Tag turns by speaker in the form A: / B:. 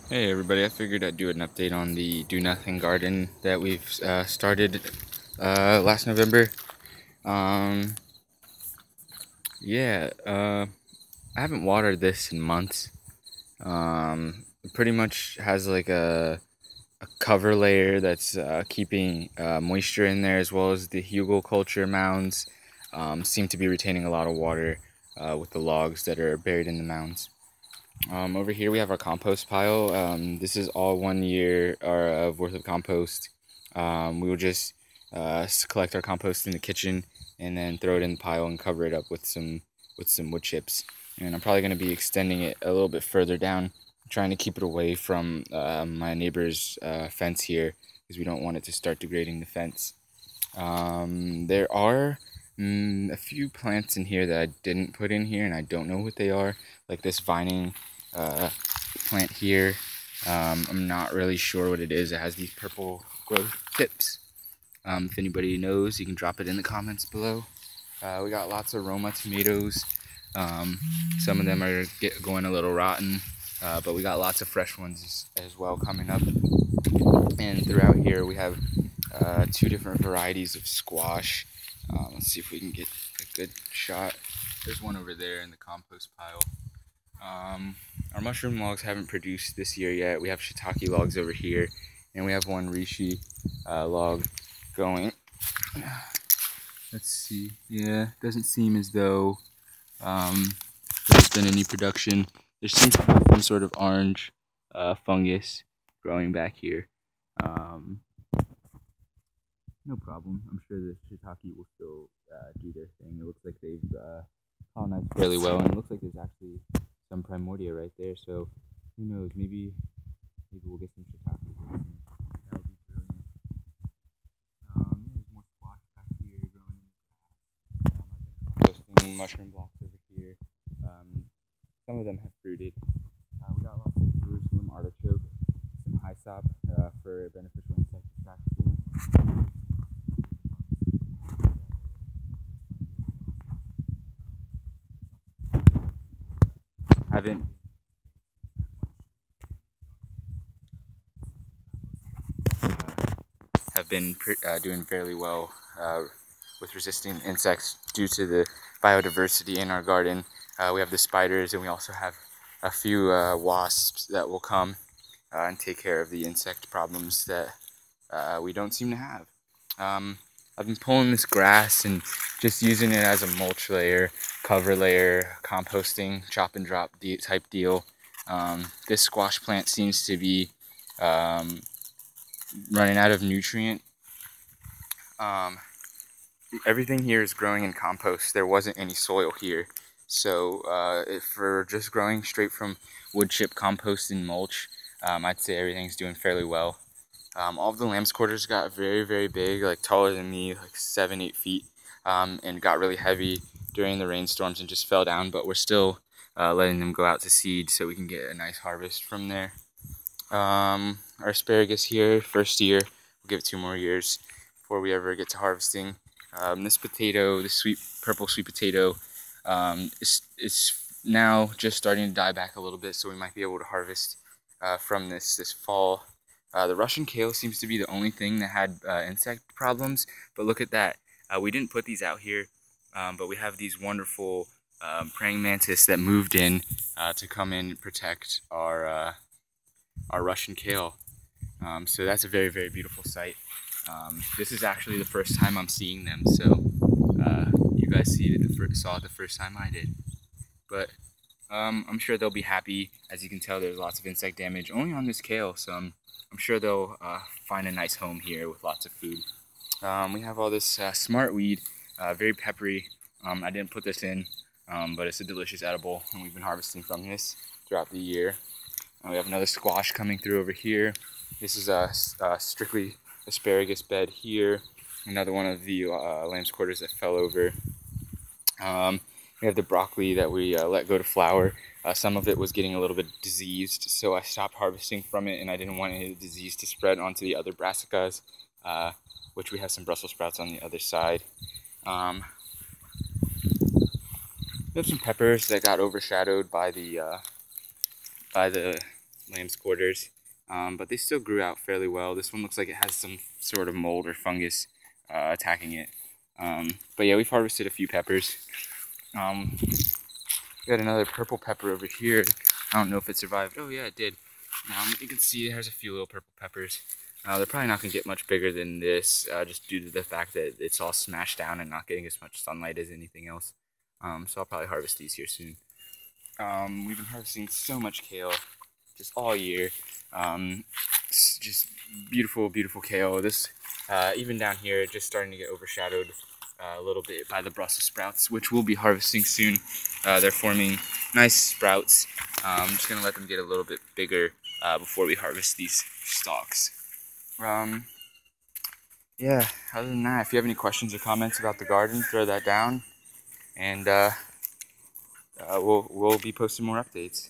A: Hey everybody, I figured I'd do an update on the Do Nothing garden that we've started last November. Um, yeah, I haven't watered this in months. It pretty much has like a cover layer that's keeping moisture in there, as well as the hugelkultur mounds seem to be retaining a lot of water with the logs that are buried in the mounds. Over here we have our compost pile. This is all 1 year of worth of compost. We will just collect our compost in the kitchen and then throw it in the pile and cover it up with some wood chips. And I'm probably going to be extending it a little bit further down, trying to keep it away from my neighbor's fence here because we don't want it to start degrading the fence. There are a few plants in here that I didn't put in here, and I don't know what they are. Like this vining uh, plant here. I'm not really sure what it is. It has these purple growth tips. If anybody knows, you can drop it in the comments below. We got lots of Roma tomatoes. Some of them are going a little rotten, but we got lots of fresh ones as well coming up. And throughout here we have two different varieties of squash. Let's see if we can get a good shot. There's one over there in the compost pile. Our mushroom logs haven't produced this year yet. We have shiitake logs over here, and we have one reishi log going. Let's see. Yeah, doesn't seem as though there's been any production. There seems to be some sort of orange fungus growing back here. Um, no problem. I'm sure the shiitake will still do their thing. It looks like they've colonized fairly well, and it looks like there's actually some primordia right there. So who knows? Maybe we'll get some shiitake. That would be brilliant. There's more squash back here growing in the grass. I've been composting mushroom blocks over here. Some of them have fruited. We got lots of Jerusalem artichoke, some hyssop for beneficial insect attraction. Haven't have been doing fairly well with resisting insects due to the biodiversity in our garden. We have the spiders, and we also have a few wasps that will come and take care of the insect problems that we don't seem to have. I've been pulling this grass and just using it as a mulch layer, cover layer, composting, chop and drop type deal. This squash plant seems to be running out of nutrient. Everything here is growing in compost. There wasn't any soil here. So for just growing straight from wood chip compost and mulch, I'd say everything's doing fairly well. All of the lamb's quarters got very, very big, like taller than me, like 7-8 feet, and got really heavy during the rainstorms and just fell down, but we're still letting them go out to seed so we can get a nice harvest from there. Our asparagus here, first year, we'll give it 2 more years before we ever get to harvesting. This potato, this purple sweet potato, is now just starting to die back a little bit, so we might be able to harvest from this fall. The Russian kale seems to be the only thing that had insect problems, but look at that. We didn't put these out here, but we have these wonderful praying mantis that moved in to come in and protect our Russian kale. So that's a very, very beautiful sight. This is actually the first time I'm seeing them, so you guys saw it the first time I did. But I'm sure they'll be happy. As you can tell, there's lots of insect damage only on this kale, so I'm sure they'll find a nice home here with lots of food. We have all this smartweed, very peppery. I didn't put this in, but it's a delicious edible, and we've been harvesting from this throughout the year. We have another squash coming through over here. This is a strictly asparagus bed here. Another one of the lamb's quarters that fell over. We have the broccoli that we let go to flower. Some of it was getting a little bit diseased, so I stopped harvesting from it, and I didn't want any of the disease to spread onto the other brassicas, which we have some Brussels sprouts on the other side. We have some peppers that got overshadowed by the lamb's quarters, but they still grew out fairly well. This one looks like it has some sort of mold or fungus attacking it. But yeah, we've harvested a few peppers. We got another purple pepper over here. I don't know if it survived. Oh yeah, it did. You can see there's a few little purple peppers. They're probably not going to get much bigger than this, just due to the fact that it's all smashed down and not getting as much sunlight as anything else. So I'll probably harvest these here soon. We've been harvesting so much kale just all year. Just beautiful, beautiful kale. This, even down here, just starting to get overshadowed a little bit by the Brussels sprouts, which we'll be harvesting soon. They're forming nice sprouts. I'm just going to let them get a little bit bigger before we harvest these stalks. Yeah, other than that, if you have any questions or comments about the garden, throw that down, and we'll be posting more updates.